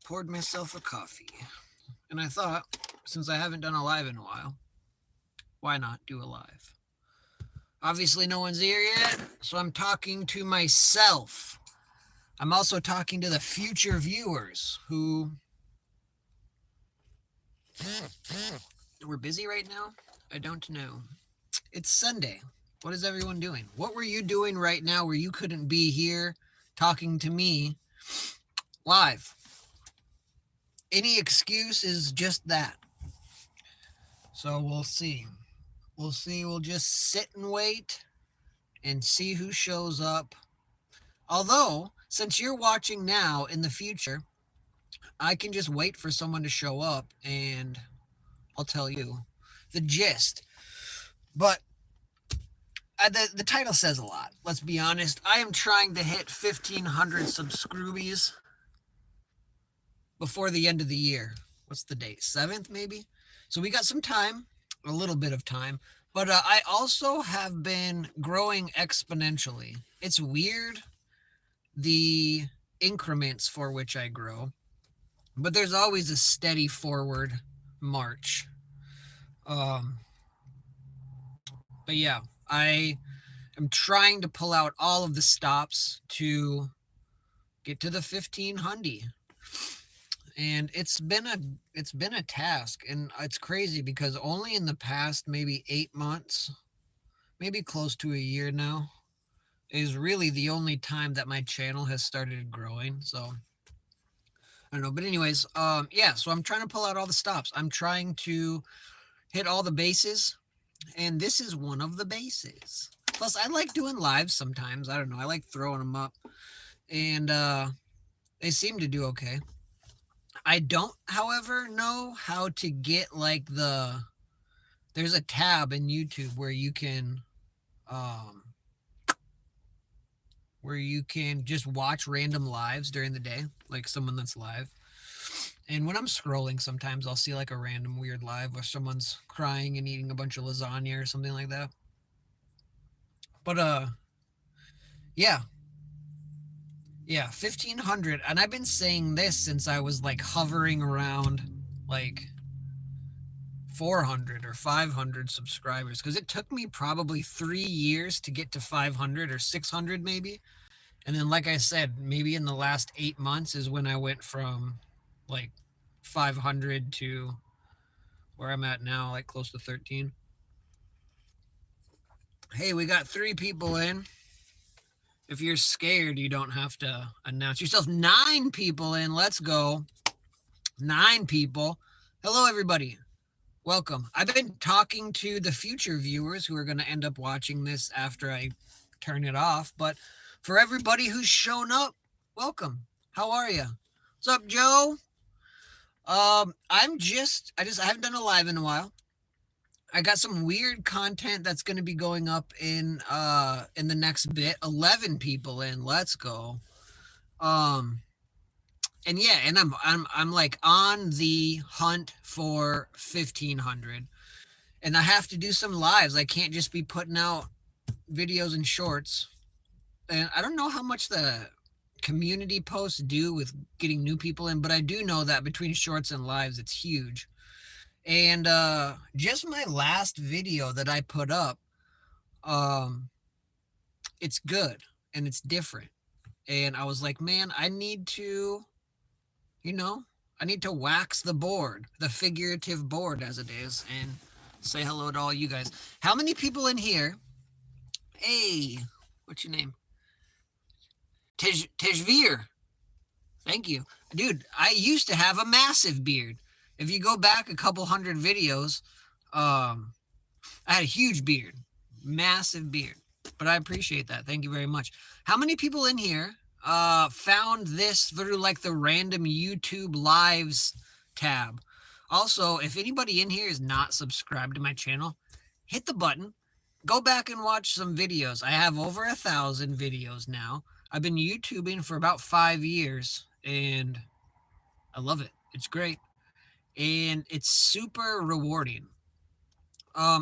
poured myself a coffee. And I thought, since I haven't done a live in a while, why not do a live? Obviously, no one's here yet, so I'm talking to myself. I'm also talking to the future viewers who we're busy right now. I don't know. It's Sunday. What is everyone doing? What were you doing right now where you couldn't be here talking to me live? Any excuse is just that. So we'll see. We'll see. We'll just sit and wait and see who shows up. Although, since you're watching now, in the future, I can just wait for someone to show up and I'll tell you the gist. But the title says a lot. Let's be honest. I am trying to hit 1,500 subscribies before the end of the year. What's the date? 7th, maybe? So we got some time, a little bit of time. But I also have been growing exponentially. It's weird, the increments for which I grow. But there's always a steady forward march. But yeah, I am trying to pull out all of the stops to get to the 1,500. And it's been a task, and it's crazy because only in the past maybe 8 months, maybe close to a year now, is really the only time that my channel has started growing. So I don't know, but anyways, yeah, so I'm trying to pull out all the stops. I'm trying to hit all the bases, and this is one of the bases. Plus, I like doing lives sometimes. I don't know, I like throwing them up, and they seem to do okay. I don't, however, know how to get like there's a tab in YouTube where you can just watch random lives during the day, like someone that's live. And when I'm scrolling, sometimes I'll see like a random weird live where someone's crying and eating a bunch of lasagna or something like that. But yeah. Yeah, 1,500. And I've been saying this since I was like hovering around like 400 or 500 subscribers, because it took me probably 3 years to get to 500 or 600 maybe. And then, like I said, maybe in the last 8 months is when I went from like 500 to where I'm at now, like close to 13. Hey, we got 3 people in. If you're scared, you don't have to announce yourself. 9 people in. Let's go. 9 people. Hello, everybody. Welcome. I've been talking to the future viewers who are going to end up watching this after I turn it off. But for everybody who's shown up, welcome. How are you? What's up, Joe? I haven't done a live in a while. I got some weird content that's going to be going up in the next bit. 11 people in. Let's go. And yeah, and I'm like on the hunt for 1,500. And I have to do some lives. I can't just be putting out videos and shorts. And I don't know how much the community posts do with getting new people in, but I do know that between shorts and lives, it's huge. And just my last video that I put up, it's good and it's different. And I was like, man, I need to wax the board, the figurative board as it is, and say hello to all you guys. How many people in here? Hey, what's your name? Tejvir. Thank you. Dude, I used to have a massive beard. If you go back a couple hundred videos, I had a huge beard, massive beard, but I appreciate that. Thank you very much. How many people in here found this through like the random YouTube lives tab? Also, if anybody in here is not subscribed to my channel, hit the button, go back and watch some videos. I have over 1,000 videos now. I've been YouTubing for about 5 years and I love it. It's great. And it's super rewarding.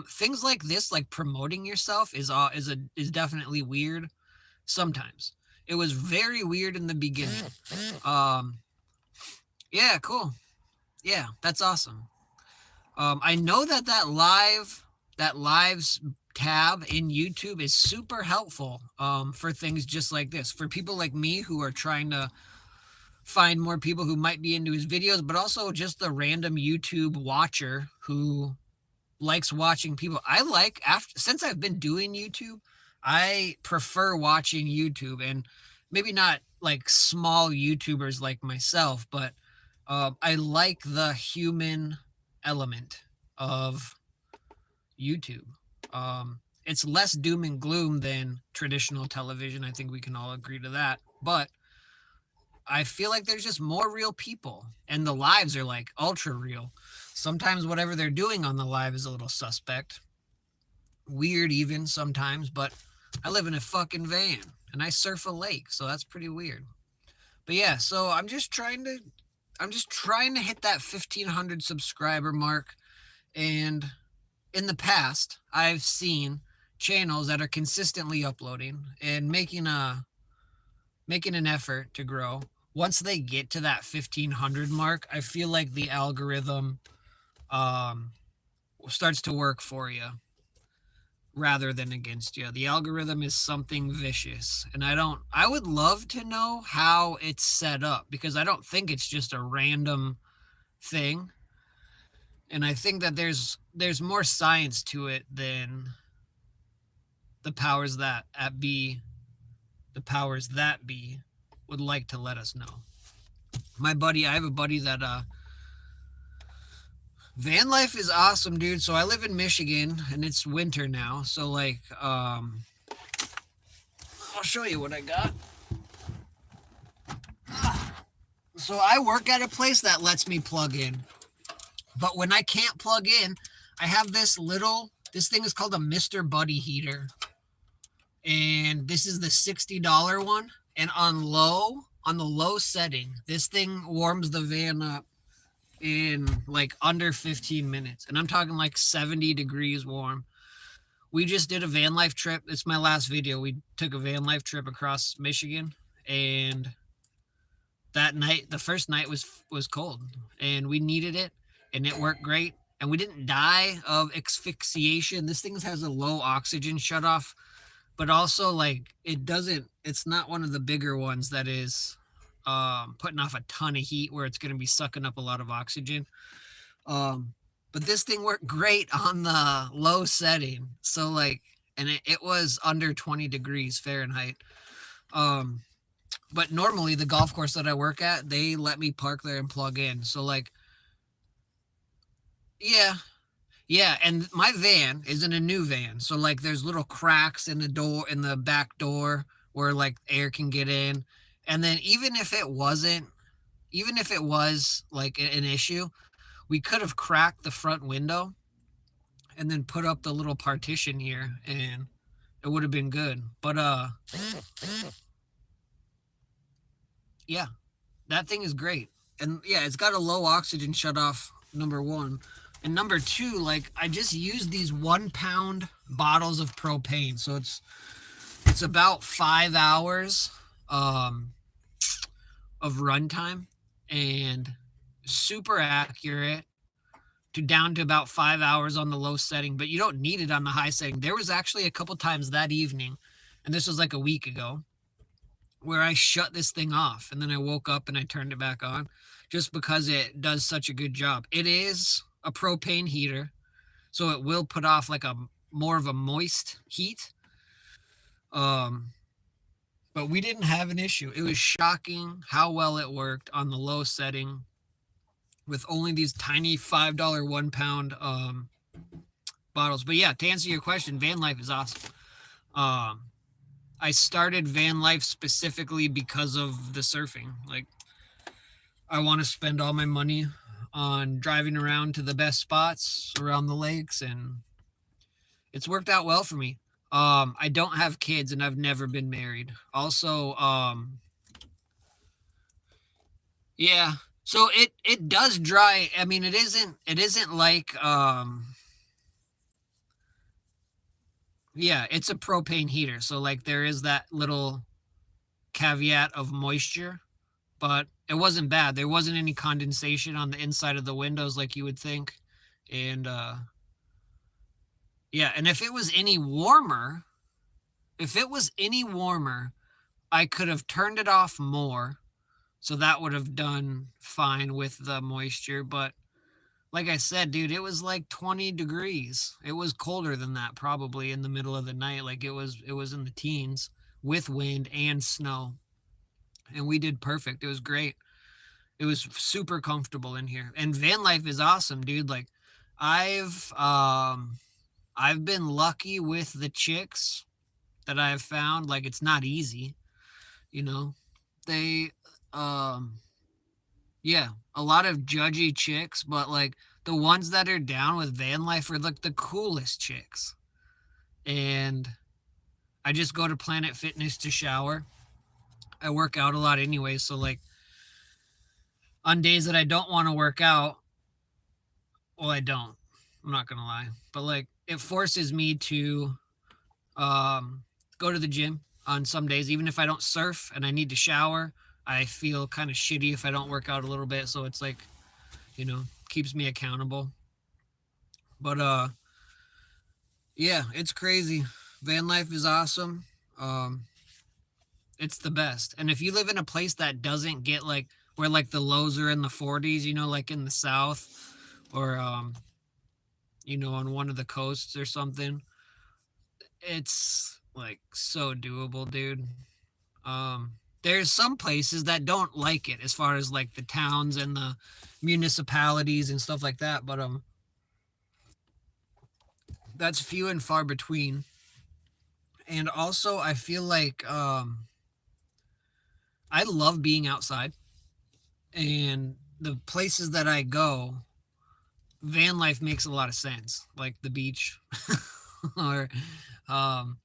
Things like this, like promoting yourself, is definitely weird sometimes. It was very weird in the beginning. Yeah, cool. Yeah, that's awesome. I know that lives tab in YouTube is super helpful for things just like this. For people like me who are trying to find more people who might be into his videos, but also just the random YouTube watcher who likes watching people. I like after since I've been doing YouTube, I prefer watching YouTube, and maybe not like small YouTubers like myself, but I like the human element of YouTube. It's less doom and gloom than traditional television. I think we can all agree to that. But I feel like there's just more real people, and the lives are like ultra real. Sometimes whatever they're doing on the live is a little suspect, weird even sometimes. But I live in a fucking van and I surf a lake, so that's pretty weird. But yeah, so I'm just trying to hit that 1,500 subscriber mark. And in the past, I've seen channels that are consistently uploading and making an effort to grow. Once they get to that 1,500 mark, I feel like the algorithm um, starts to work for you rather than against you. The algorithm is something vicious, and I would love to know how it's set up, because I don't think it's just a random thing. And I think that there's more science to it than the powers that at be the powers that be would like to let us know. I have a buddy that van life is awesome, dude. So I live in Michigan and it's winter now. So like I'll show you what I got. So I work at a place that lets me plug in. But when I can't plug in, I have this thing is called a Mr. Buddy heater. And this is the $60 one. And on the low setting, this thing warms the van up in like under 15 minutes. And I'm talking like 70 degrees warm. We just did a van life trip. It's my last video. We took a van life trip across Michigan, and that night, the first night was cold, and we needed it, and it worked great. And we didn't die of asphyxiation. This thing has a low oxygen shutoff, but also like it's not one of the bigger ones that is putting off a ton of heat where it's going to be sucking up a lot of oxygen. But this thing worked great on the low setting. So like, and it was under 20 degrees Fahrenheit. But normally the golf course that I work at, they let me park there and plug in. So like, yeah. And my van isn't a new van. So like there's little cracks in the back door where like air can get in. And then even if it was like an issue, we could have cracked the front window and then put up the little partition here, and it would have been good. But yeah, that thing is great. And yeah, it's got a low oxygen shutoff, number one. And number two, like I just used these 1 pound bottles of propane. So it's about 5 hours of runtime, and super accurate to down to about 5 hours on the low setting, but you don't need it on the high setting. There was actually a couple times that evening, and this was like a week ago, where I shut this thing off and then I woke up and I turned it back on just because it does such a good job. It is a propane heater, so it will put off like a more of a moist heat. But we didn't have an issue. It was shocking how well it worked on the low setting with only these tiny $5 1 pound bottles. But yeah, to answer your question, van life is awesome. I started van life specifically because of the surfing. Like, I want to spend all my money on driving around to the best spots around the lakes, and it's worked out well for me. I don't have kids and I've never been married. Also, yeah. So it does dry. I mean, it isn't like yeah, it's a propane heater. So like there is that little caveat of moisture. but it wasn't bad. There wasn't any condensation on the inside of the windows like you would think. And yeah, and if it was any warmer, I could have turned it off more. So that would have done fine with the moisture, but like I said, dude, it was like 20 degrees. It was colder than that probably in the middle of the night. Like it was in the teens with wind and snow. And we did perfect. It was great. It was super comfortable in here. And van life is awesome, dude. Like I've um I've been lucky with the chicks that I've found. Like it's not easy, you know. They um Yeah, a lot of judgy chicks, but like the ones that are down with van life are like the coolest chicks. And I just go to Planet Fitness to shower. I work out a lot anyway, so like on days that I don't want to work out, well, I don't. I'm not gonna lie, but like it forces me to um, go to the gym on some days, even if I don't surf and I need to shower. I feel kind of shitty if I don't work out a little bit, so it's like keeps me accountable. But yeah, it's crazy. Van life is awesome. Um, it's the best. And if you live in a place that doesn't get like where like the lows are in the 40s, like in the south or on one of the coasts or something, it's like so doable, dude. There's some places that don't like it as far as like the towns and the municipalities and stuff like that, but that's few and far between. And also I feel like I love being outside, and the places that I go, van life makes a lot of sense, like the beach or um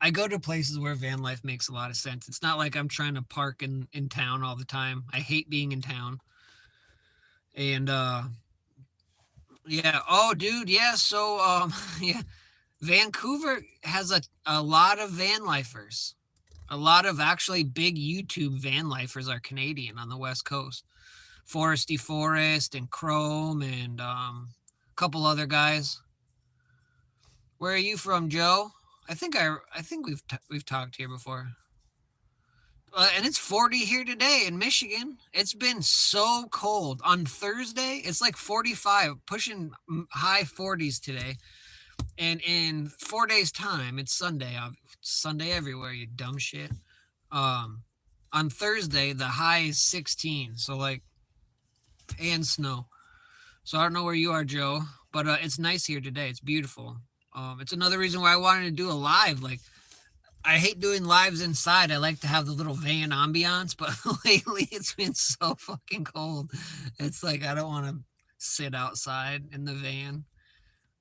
I go to places where van life makes a lot of sense. It's not like I'm trying to park in town all the time. I hate being in town. And yeah, oh dude, yeah, so yeah, Vancouver has a lot of van lifers. A lot of actually big YouTube van lifers are Canadian on the West Coast. Foresty Forest and Chrome and a couple other guys. Where are you from, Joe? I think we've talked here before. And it's 40 here today in Michigan. It's been so cold. On Thursday, it's like 45, pushing high 40s today. And in 4 days' time, it's Sunday. Sunday everywhere, you dumb shit. On Thursday, the high is 16. So like, and snow. So I don't know where you are, Joe, but it's nice here today. It's beautiful. It's another reason why I wanted to do a live. Like, I hate doing lives inside. I like to have the little van ambiance, but lately it's been so fucking cold. It's like I don't want to sit outside in the van.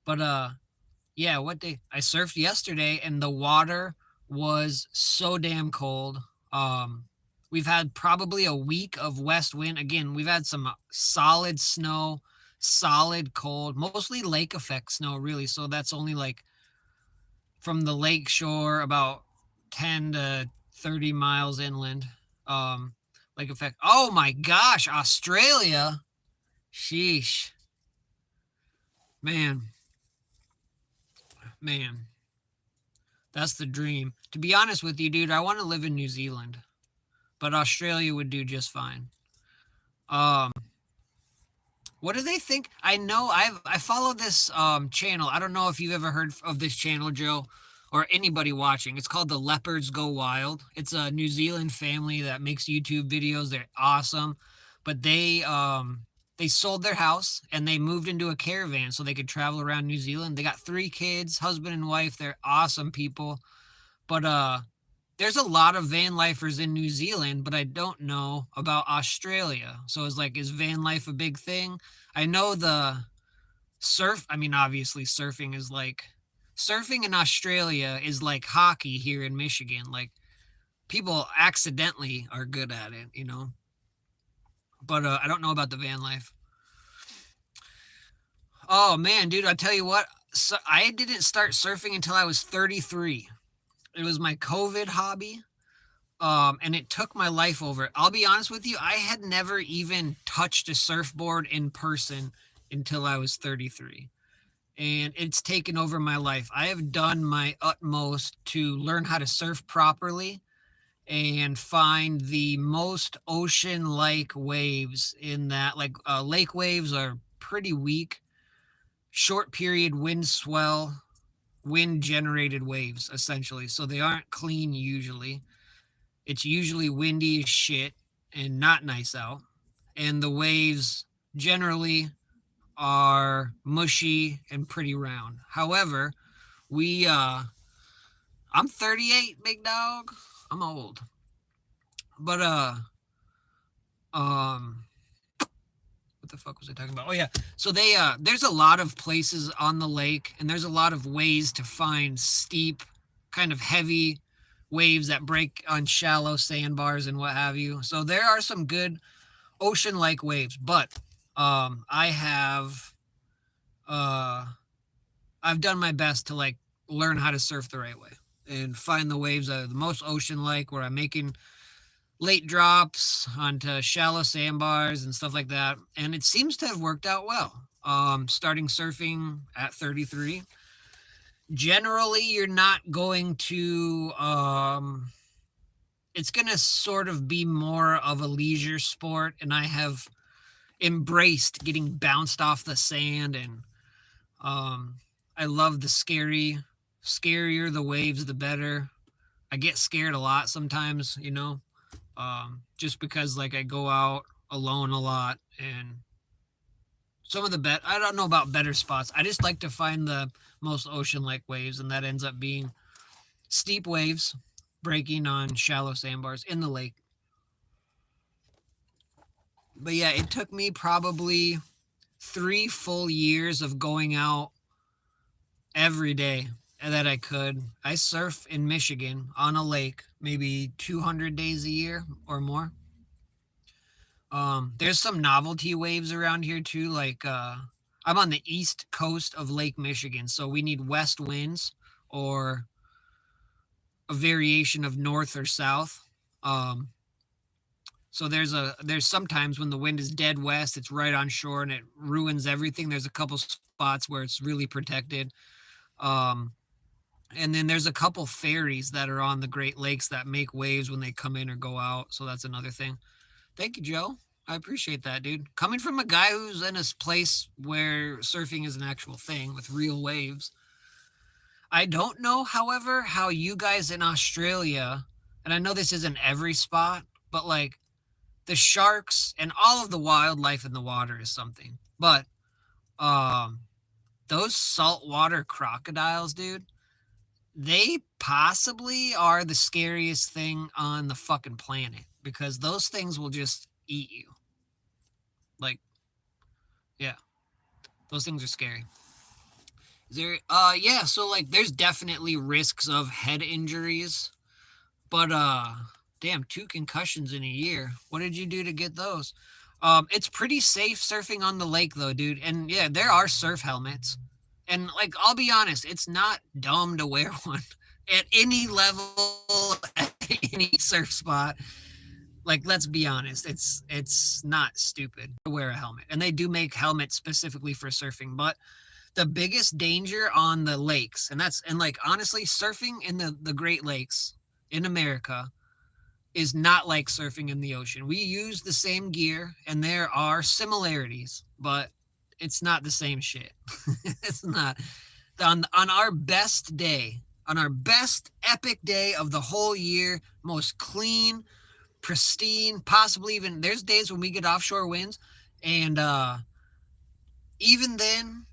But yeah, what day? I surfed yesterday and the water was so damn cold. Um we've had probably a week of west wind. Again, we've had some solid snow, solid cold, mostly lake effect snow really. So that's only like from the lake shore about 10 to 30 miles inland. Lake effect. Oh my gosh, Australia. Sheesh. Man, man. That's the dream. To be honest with you, dude, I want to live in New Zealand, but Australia would do just fine. Um, what do they think? I know I follow this channel. I don't know if you've ever heard of this channel, Joe, or anybody watching. It's called The Leopards Go Wild. It's a New Zealand family that makes YouTube videos. They're awesome, but they sold their house and they moved into a caravan so they could travel around New Zealand. They got 3 kids, husband and wife. They're awesome people. But there's a lot of van lifers in New Zealand, but I don't know about Australia. So it's like, is van life a big thing? I know the surf. I mean, obviously, surfing in Australia is like hockey here in Michigan. Like people accidentally are good at it. But I don't know about the van life. Oh man, dude, I tell you what, so I didn't start surfing until I was 33. It was my COVID hobby. And it took my life over. I'll be honest with you, I had never even touched a surfboard in person until I was 33. And it's taken over my life. I have done my utmost to learn how to surf properly and find the most ocean like waves in that. Like lake waves are pretty weak, short period wind swell, wind generated waves, essentially. So they aren't clean usually. It's usually windy as shit and not nice out. And the waves generally are mushy and pretty round. However, I'm 38, big dog. I'm old. But um what the fuck was I talking about? Oh yeah. So there's a lot of places on the lake and there's a lot of ways to find steep, kind of heavy waves that break on shallow sandbars and what have you. So there are some good ocean-like waves, but I have I've done my best to like learn how to surf the right way and find the waves that are the most ocean-like, where I'm making late drops onto shallow sandbars and stuff like that. And it seems to have worked out well. Starting surfing at 33. Generally, you're not going to, it's going to sort of be more of a leisure sport. And I have embraced getting bounced off the sand. And I love the scarier the waves, the better. I get scared a lot sometimes, you know. Just because like I go out alone a lot, and some of the I don't know about better spots. I just like to find the most ocean-like waves, and that ends up being steep waves breaking on shallow sandbars in the lake. But yeah, it took me probably 3 full years of going out every day that I could. I surf in Michigan on a lake maybe 200 days a year or more. There's some novelty waves around here too. Like I'm on the east coast of Lake Michigan, so we need west winds or a variation of north or south. Um, so there's sometimes when the wind is dead west, it's right on shore and it ruins everything. There's a couple spots where it's really protected. Um, and then there's a couple ferries that are on the Great Lakes that make waves when they come in or go out. So that's another thing. Thank you, Joe. I appreciate that, dude. Coming from a guy who's in a place where surfing is an actual thing with real waves. I don't know, however, how you guys in Australia, and I know this isn't every spot, but like the sharks and all of the wildlife in the water is something. But those saltwater crocodiles, dude, they possibly are the scariest thing on the fucking planet, because those things will just eat you. Like, yeah, those things are scary. Is there, yeah, so like there's definitely risks of head injuries, but damn, 2 concussions in a year. What did you do to get those? It's pretty safe surfing on the lake though, dude. And yeah, there are surf helmets. And like, I'll be honest, it's not dumb to wear one at any level, at any surf spot. Like, let's be honest, it's not stupid to wear a helmet. And they do make helmets specifically for surfing, but the biggest danger on the lakes, and like honestly, surfing in the Great Lakes in America is not like surfing in the ocean. We use the same gear and there are similarities, but it's not the same shit. It's not. On our best day, on our best epic day of the whole year, most clean, pristine, possibly even there's days when we get offshore winds, and even then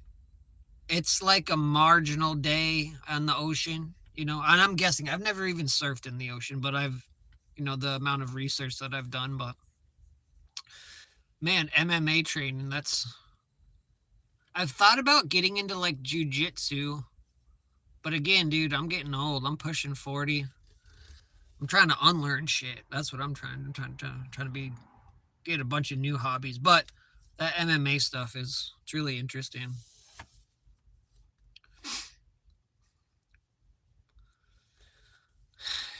it's like a marginal day on the ocean, you know. And I'm guessing, I've never even surfed in the ocean, but I've, you know, the amount of research that I've done. But man, MMA training, I've thought about getting into like jujitsu, but again, dude, I'm getting old. I'm pushing 40. I'm trying to unlearn shit. That's what I'm trying. I'm trying to get a bunch of new hobbies. But that MMA stuff it's really interesting.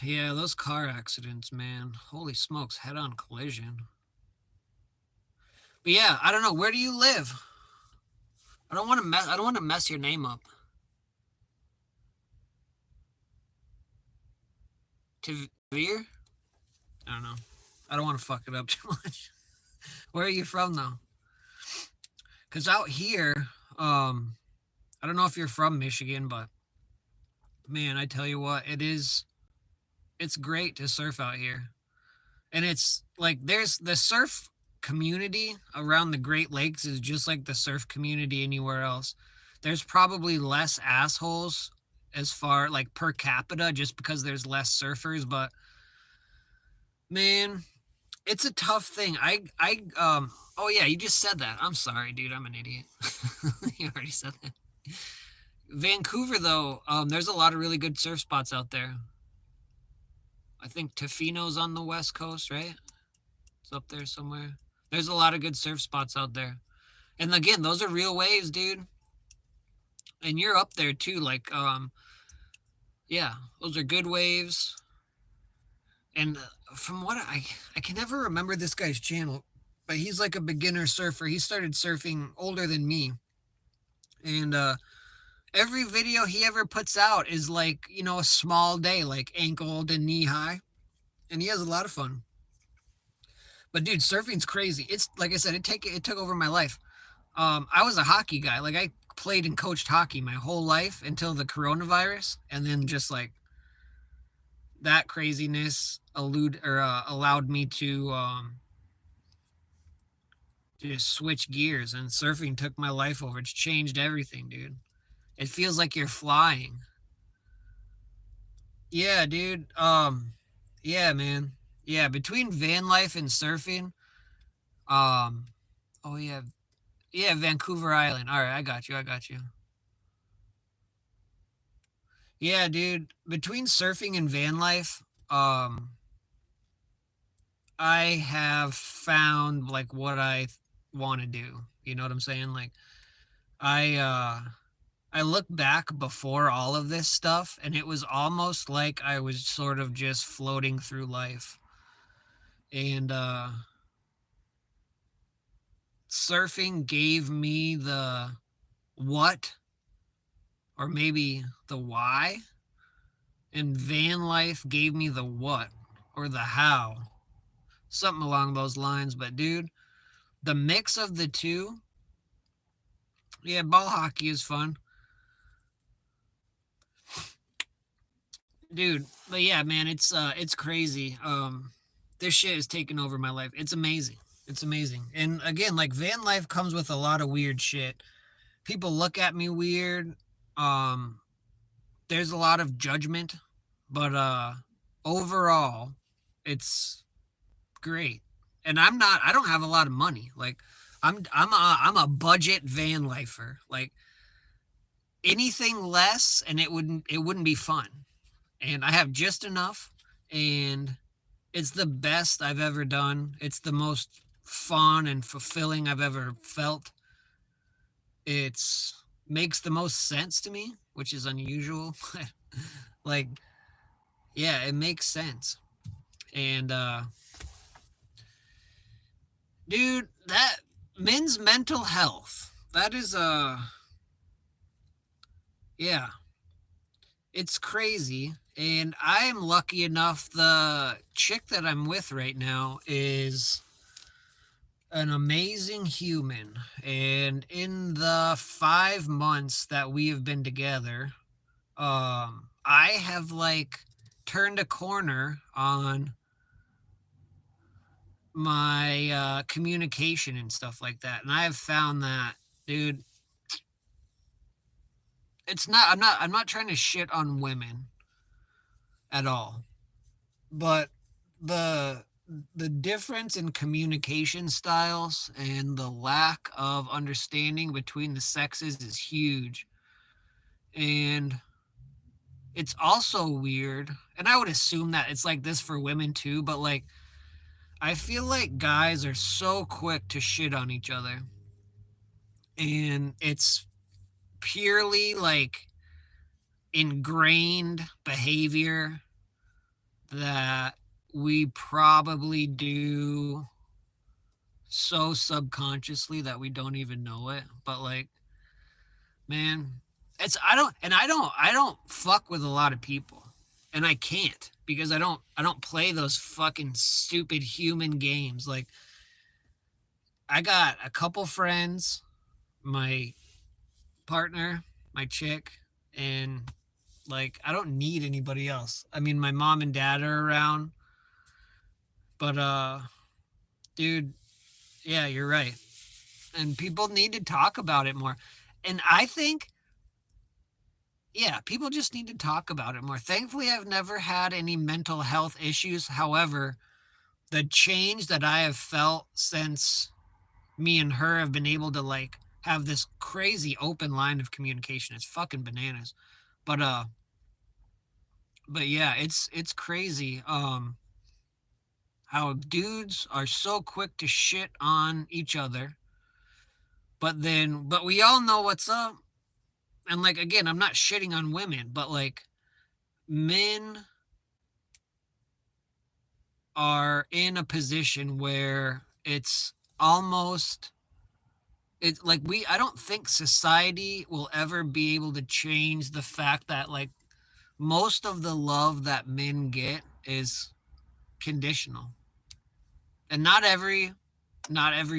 Yeah, those car accidents, man. Holy smokes, head-on collision. But yeah, I don't know. Where do you live? I don't want to mess. I don't want to mess your name up. Tavir? I don't know. I don't want to fuck it up too much. Where are you from though? Cause out here, I don't know if you're from Michigan, but man, I tell you what, it's great to surf out here. And it's like there's the surf community around the Great Lakes is just like the surf community anywhere else. There's probably less assholes as far like per capita just because there's less surfers, but man, it's a tough thing. Oh yeah, you just said that. I'm sorry, dude. I'm an idiot. You already said that. Vancouver though, there's a lot of really good surf spots out there. I think Tofino's on the west coast, right? It's up there somewhere. There's a lot of good surf spots out there. And again, those are real waves, dude. And you're up there too. Like, yeah, those are good waves. And from what I can never remember this guy's channel, but he's like a beginner surfer. He started surfing older than me. And every video he ever puts out is like, you know, a small day, like ankle to knee high. And he has a lot of fun. But dude, surfing's crazy. It's like I said, it took over my life. I was a hockey guy. Like I played and coached hockey my whole life until the coronavirus, and then just like that craziness allowed me to just switch gears, and surfing took my life over. It's changed everything, dude. It feels like you're flying. Yeah, dude. Yeah, man. Yeah, between van life and surfing, um, oh yeah, yeah, Vancouver Island. All right, I got you. I got you. Yeah, dude. Between surfing and van life, um, I have found like what I want to do. You know what I'm saying? Like I look back before all of this stuff and it was almost like I was sort of just floating through life. And surfing gave me the what or maybe the why, and van life gave me the what or the how. Something along those lines, but dude, the mix of the two, yeah, ball hockey is fun. Dude, but yeah, man, it's crazy. This shit is taking over my life. It's amazing. It's amazing. And again, like van life comes with a lot of weird shit. People look at me weird. Um, there's a lot of judgment, but overall, it's great. And I don't have a lot of money. Like I'm a budget van lifer. Like anything less and it wouldn't be fun. And I have just enough, and it's the best I've ever done. It's the most fun and fulfilling I've ever felt. It's makes the most sense to me, which is unusual. Like, yeah, it makes sense. And dude, that men's mental health. That is yeah, it's crazy. And I am lucky enough the chick that I'm with right now is an amazing human. And in the 5 months that we have been together, I have like turned a corner on my communication and stuff like that. And I have found that, dude, I'm not trying to shit on women at all. But the the difference in communication styles and the lack of understanding between the sexes is huge. And it's also weird. And I would assume that it's like this for women too, but like I feel like guys are so quick to shit on each other. And it's purely like ingrained behavior that we probably do so subconsciously that we don't even know it. But like, man, I don't fuck with a lot of people. And I can't because I don't play those fucking stupid human games. Like I got a couple friends, my partner, my chick, and like I don't need anybody else. I mean, my mom and dad are around, but dude, yeah, you're right. And people need to talk about it more. And I think yeah, people just need to talk about it more. Thankfully, I've never had any mental health issues. However, the change that I have felt since me and her have been able to like have this crazy open line of communication, it's fucking bananas. But yeah, it's crazy how dudes are so quick to shit on each other, but we all know what's up. And like again, I'm not shitting on women, but like men are in a position where it's almost it's like we I don't think society will ever be able to change the fact that like most of the love that men get is conditional. And not every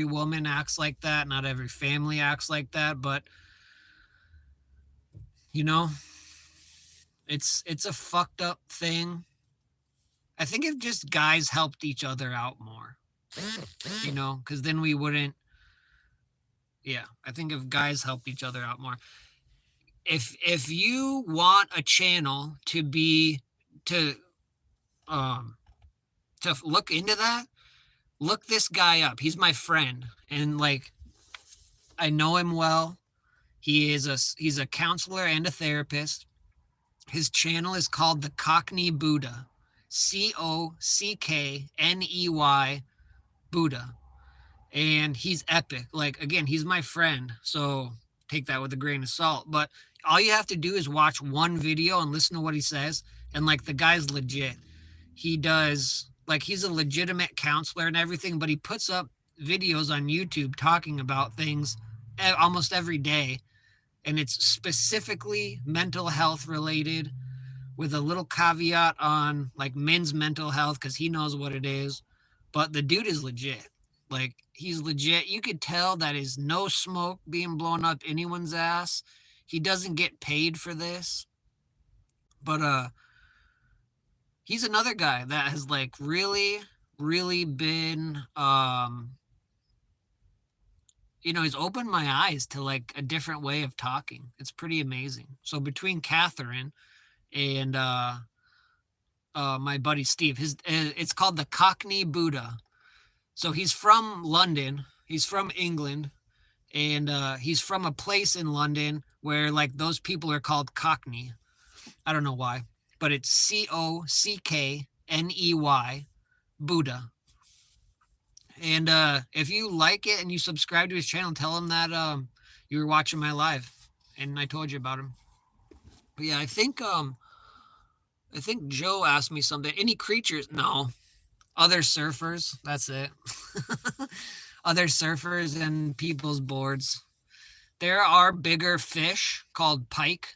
woman acts like that, not every family acts like that, but you know, it's a fucked up thing. I think if just guys helped each other out more, cuz then we wouldn't yeah, I think if guys helped each other out more. If you want a channel to um to look into that, look this guy up. He's my friend and like I know him well. He's a counselor and a therapist. His channel is called the Cockney Buddha. Cockney Buddha. And he's epic. Like again, he's my friend, so take that with a grain of salt. But all you have to do is watch one video and listen to what he says. And like the guy's legit. He does like he's a legitimate counselor and everything, but he puts up videos on YouTube talking about things almost every day. And it's specifically mental health related with a little caveat on like men's mental health because he knows what it is. But the dude is legit. Like he's legit. You could tell that is no smoke being blown up anyone's ass. He doesn't get paid for this. But he's another guy that has like really really been he's opened my eyes to like a different way of talking. It's pretty amazing. So between Catherine and my buddy Steve, it's called the Cockney Buddha. So he's from London. He's from England, and he's from a place in London where like those people are called Cockney. I don't know why, but it's Cockney Buddha. And if you like it and you subscribe to his channel, tell him that you were watching my live, and I told you about him. But yeah, I think Joe asked me something. Any creatures? No. Other surfers. That's it. Other surfers and people's boards. There are bigger fish called pike.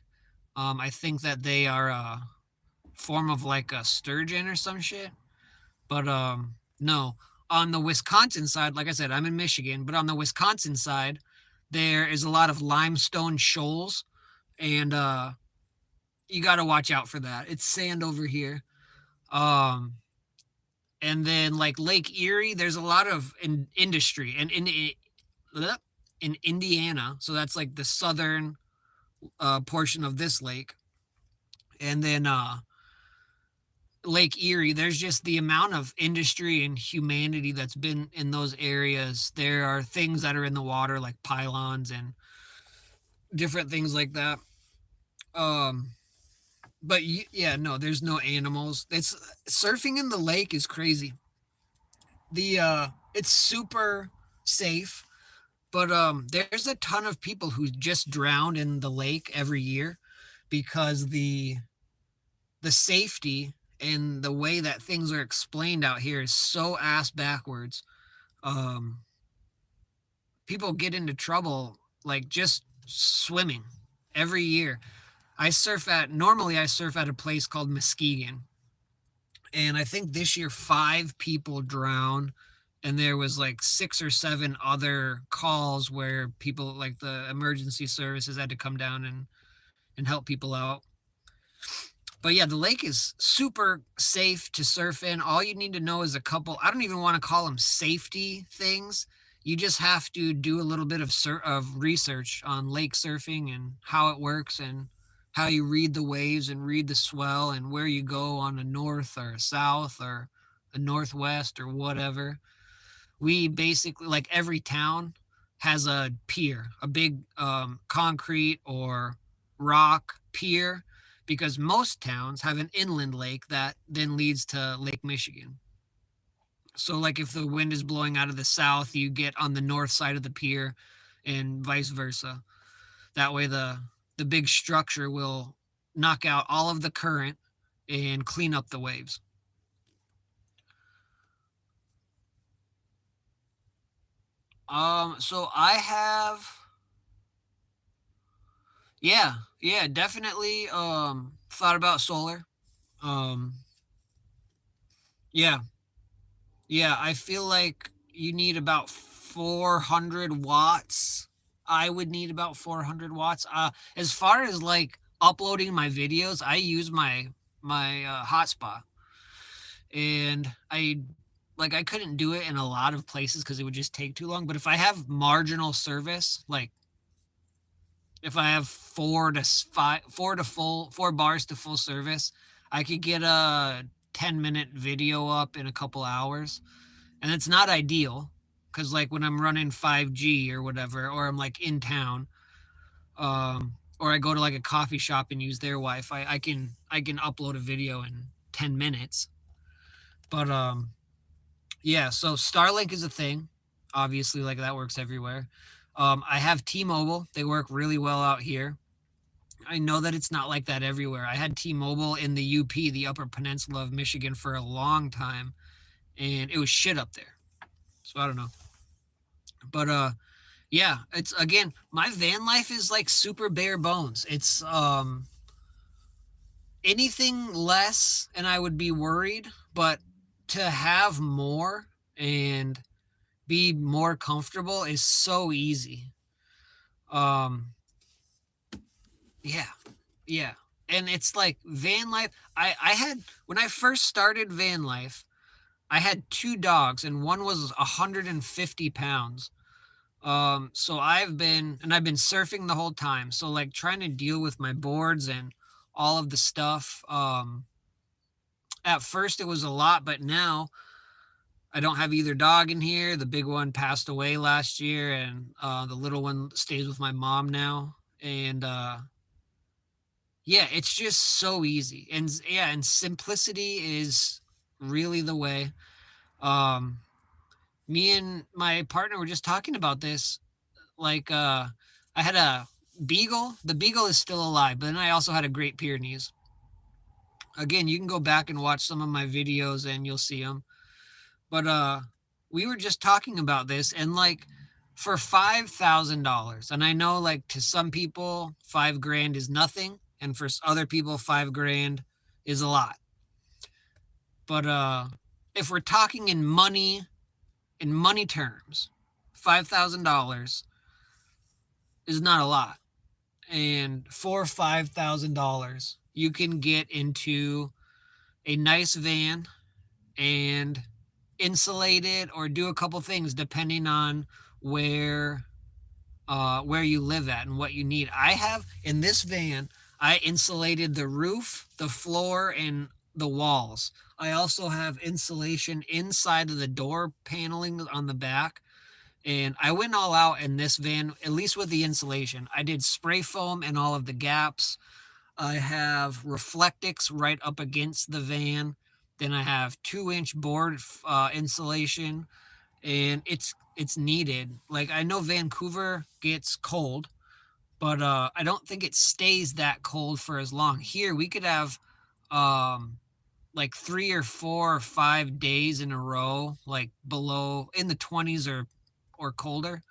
I think that they are a form of like a sturgeon or some shit. But no. On the Wisconsin side, like I said, I'm in Michigan, but on the Wisconsin side, there is a lot of limestone shoals, and you got to watch out for that. It's sand over here. And then like Lake Erie, there's a lot of industry and in Indiana. So that's like the southern portion of this lake. And then Lake Erie, there's just the amount of industry and humanity that's been in those areas. There are things that are in the water like pylons and different things like that. But yeah, no, there's no animals. It's surfing in the lake is crazy. It's super safe, but there's a ton of people who just drown in the lake every year because the safety and the way that things are explained out here is so ass backwards. Um, People get into trouble like just swimming every year. Normally I surf at a place called Muskegon. And I think this year 5 people drowned, and there was like 6 or 7 other calls where people like the emergency services had to come down and help people out. But yeah, the lake is super safe to surf in. All you need to know is a couple, I don't even want to call them safety things. You just have to do a little bit of research on lake surfing and how it works and how you read the waves and read the swell and where you go on a north or a south or a northwest or whatever. We basically, like every town has a pier, a big concrete or rock pier, because most towns have an inland lake that then leads to Lake Michigan. So like if the wind is blowing out of the south, you get on the north side of the pier and vice versa. That way the big structure will knock out all of the current and clean up the waves. So I have, yeah, definitely thought about solar. Um, yeah, yeah, I feel like you need about 400 watts. I would need about 400 watts. As far as like uploading my videos, I use my hotspot, and I couldn't do it in a lot of places because it would just take too long. But if I have marginal service, like if I have 4 bars to full service, I could get a 10-minute video up in a couple hours. And it's not ideal because like when I'm running 5G or whatever, or I'm like in town, or I go to like a coffee shop and use their Wi-Fi, I can upload a video in 10 minutes. But yeah, so Starlink is a thing. Obviously, like that works everywhere. I have T-Mobile. They work really well out here. I know that it's not like that everywhere. I had T-Mobile in the UP, the Upper Peninsula of Michigan, for a long time, and it was shit up there. So I don't know. But yeah, it's again, my van life is like super bare bones. It's anything less and I would be worried, but to have more and be more comfortable is so easy. Um yeah. Yeah. And it's like van life. I had when I first started van life, I had 2 dogs and one was 150 pounds. So I've been surfing the whole time. So like trying to deal with my boards and all of the stuff. At first it was a lot, but now I don't have either dog in here. The big one passed away last year, and the little one stays with my mom now. And yeah, it's just so easy. And yeah, and simplicity is really the way. Um, Me and my partner were just talking about this. Like, I had a beagle. The beagle is still alive, but then I also had a Great Pyrenees. Again, you can go back and watch some of my videos and you'll see them. But we were just talking about this, and like for $5,000, and I know like to some people 5 grand is nothing, and for other people 5 grand is a lot. But if we're talking in money terms, $5,000 is not a lot. And for $5,000, you can get into a nice van and insulate it or do a couple things depending on where you live at and what you need. I have in this van, I insulated the roof, the floor, and the walls. I also have insulation inside of the door paneling on the back. And I went all out in this van, at least with the insulation. I did spray foam in all of the gaps. I have Reflectix right up against the van. Then I have 2-inch board insulation, and it's needed. Like I know Vancouver gets cold, but I don't think it stays that cold for as long. Here we could have um, like 3 or 4 or 5 days in a row, like below in the 20s or colder,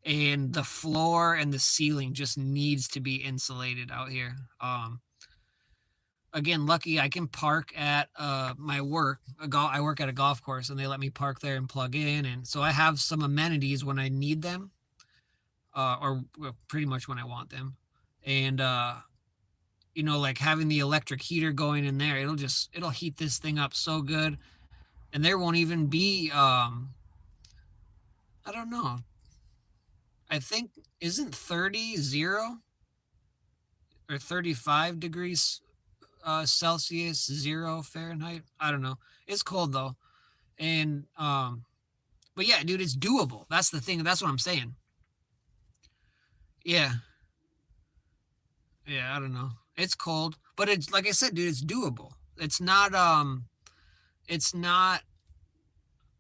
and the floor and the ceiling just needs to be insulated out here. Again, lucky I can park at my work. I work at a golf course, and they let me park there and plug in, and so I have some amenities when I need them, or well, pretty much when I want them, and like having the electric heater going in there, it'll heat this thing up so good, and there won't even be I don't know. I think isn't 30 0 or 35 degrees Celsius, 0 Fahrenheit. I don't know. It's cold though. And but yeah, dude, it's doable. That's the thing. That's what I'm saying. Yeah. Yeah, I don't know. It's cold, but it's like I said, dude, it's doable. It's not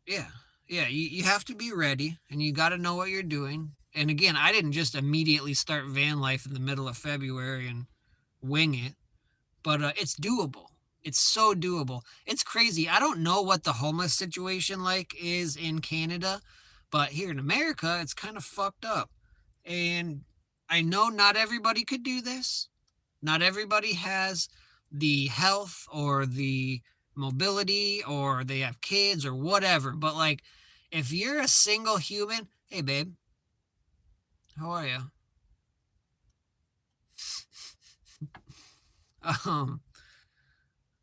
yeah. Yeah, you have to be ready and you got to know what you're doing. And again, I didn't just immediately start van life in the middle of February and wing it, but it's doable. It's so doable. It's crazy. I don't know what the homeless situation like is in Canada, but here in America, it's kind of fucked up. And I know not everybody could do this. Not everybody has the health or the mobility or they have kids or whatever. But like, if you're a single human, hey, babe, how are you?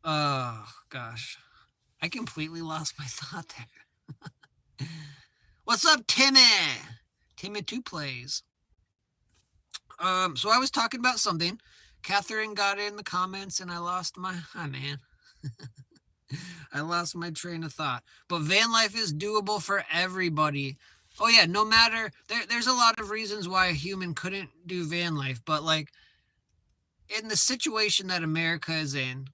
Oh, gosh. I completely lost my thought there. What's up, Timmy? Timmy 2 plays. So I was talking about something. Catherine got in the comments and I lost my... Hi, man. I lost my train of thought. But van life is doable for everybody. Oh, yeah, no matter... There's a lot of reasons why a human couldn't do van life. But, like, in the situation that America is in,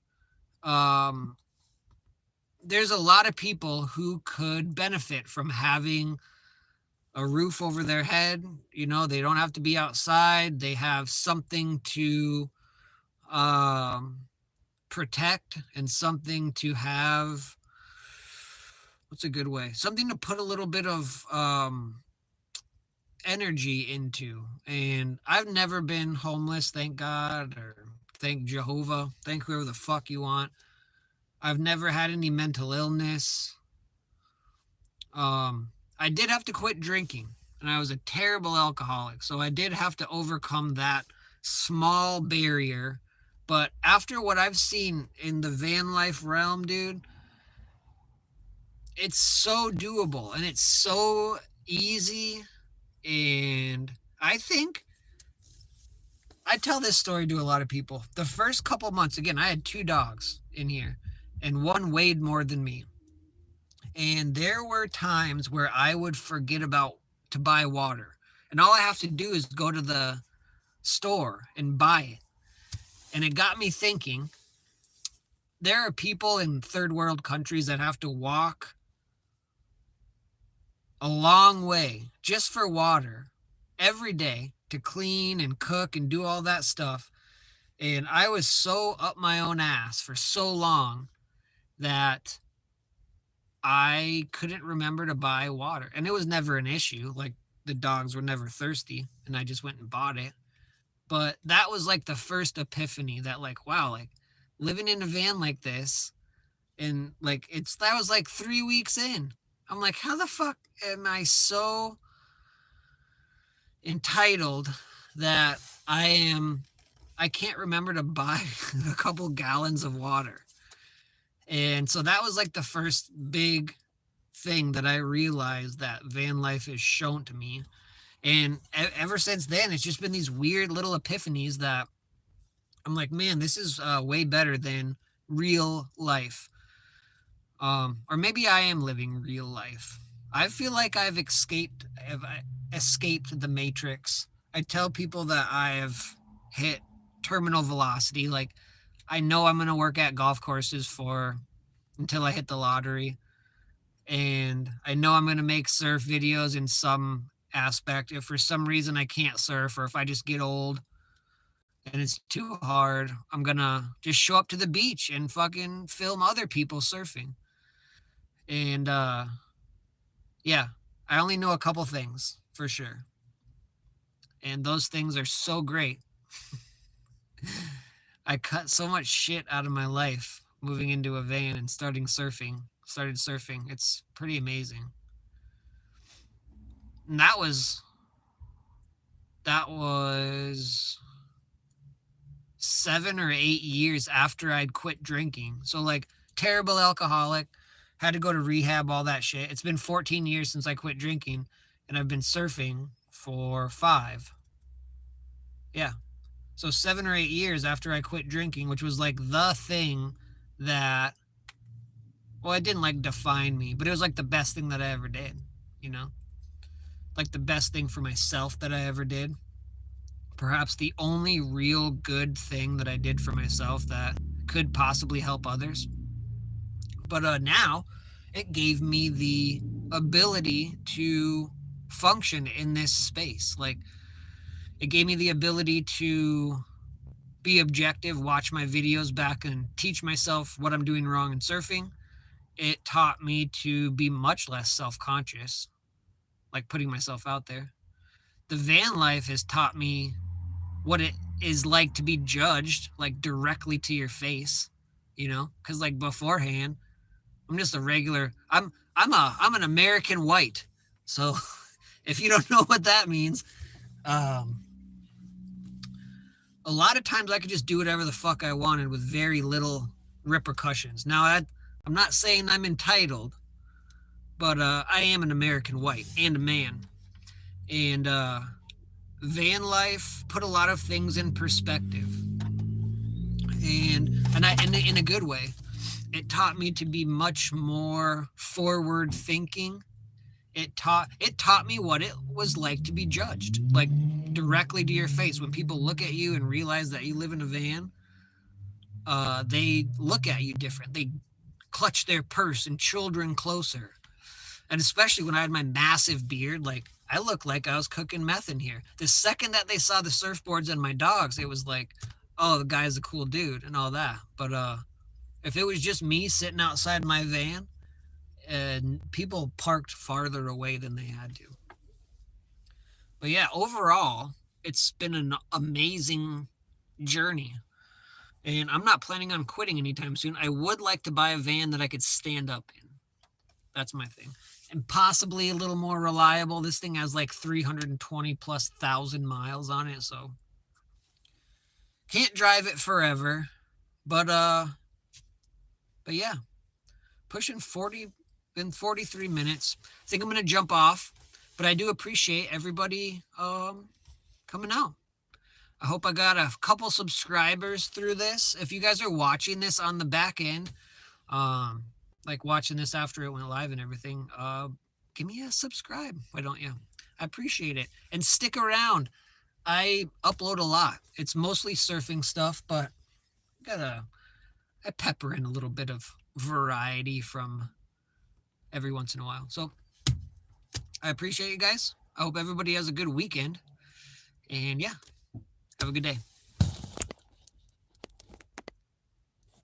there's a lot of people who could benefit from having a roof over their head. You know, they don't have to be outside. They have something to protect and something to have. What's a good way? Something to put a little bit of energy into. And I've never been homeless, thank God, or thank Jehovah, thank whoever the fuck you want. I've never had any mental illness. I did have to quit drinking, and I was a terrible alcoholic, so I did have to overcome that small barrier. But after what I've seen in the van life realm, dude, it's so doable and it's so easy. And I think I tell this story to a lot of people. The first couple months, again, I had 2 dogs in here, and one weighed more than me. And there were times where I would forget about to buy water. And all I have to do is go to the store and buy it. And it got me thinking, there are people in third world countries that have to walk a long way just for water every day to clean and cook and do all that stuff. And I was so up my own ass for so long that I couldn't remember to buy water. And it was never an issue. Like, the dogs were never thirsty, and I just went and bought it. But that was like the first epiphany that, like, wow, like living in a van like this, and like that was like 3 weeks in. I'm like, how the fuck am I so entitled that I can't remember to buy a couple gallons of water? And so that was like the first big thing that I realized that van life has shown to me. And ever since then, it's just been these weird little epiphanies that I'm like, man, this is way better than real life. Or maybe I am living real life. I feel like I've escaped the Matrix. I tell people that I have hit terminal velocity. Like, I know I'm going to work at golf courses until I hit the lottery. And I know I'm going to make surf videos in some aspect. If for some reason I can't surf, or if I just get old, and it's too hard, I'm gonna just show up to the beach and fucking film other people surfing. And yeah, I only know a couple things for sure. And those things are so great. I cut so much shit out of my life moving into a van and started surfing. It's pretty amazing. And that was 7 or 8 years after I'd quit drinking. So like terrible alcoholic, had to go to rehab, all that shit. It's been 14 years since I quit drinking, and I've been surfing for 5. Yeah. So 7 or 8 years after I quit drinking, which was like the thing that, well, it didn't like define me, but it was like the best thing that I ever did, you know? Like the best thing for myself that I ever did. Perhaps the only real good thing that I did for myself that could possibly help others. But now it gave me the ability to function in this space. Like it gave me the ability to be objective, watch my videos back and teach myself what I'm doing wrong in surfing. It taught me to be much less self-conscious, like putting myself out there. The van life has taught me what it is like to be judged, like directly to your face, you know? Because like beforehand, I'm just a regular. I'm an American white. So if you don't know what that means, um, a lot of times I could just do whatever the fuck I wanted with very little repercussions. Now I'm not saying I'm entitled, but I am an American white and a man, and van life put a lot of things in perspective, and in a good way. It taught me to be much more forward thinking. It taught me what it was like to be judged, like directly to your face. When people look at you and realize that you live in a van, they look at you different. They clutch their purse and children closer. And especially when I had my massive beard, like I looked like I was cooking meth in here. The second that they saw the surfboards and my dogs, it was like, oh, the guy's a cool dude and all that. But if it was just me sitting outside my van, and people parked farther away than they had to. But yeah, overall, it's been an amazing journey. And I'm not planning on quitting anytime soon. I would like to buy a van that I could stand up in. That's my thing. And possibly a little more reliable. This thing has like 320 plus thousand miles on it, so can't drive it forever. But yeah. Pushing 40 in 43 minutes. I think I'm gonna jump off. But I do appreciate everybody coming out. I hope I got a couple subscribers through this. If you guys are watching this on the back end, like watching this after it went live and everything, give me a subscribe. Why don't you? I appreciate it. And stick around. I upload a lot. It's mostly surfing stuff, but I pepper in a little bit of variety from every once in a while. So I appreciate you guys. I hope everybody has a good weekend. And yeah, have a good day.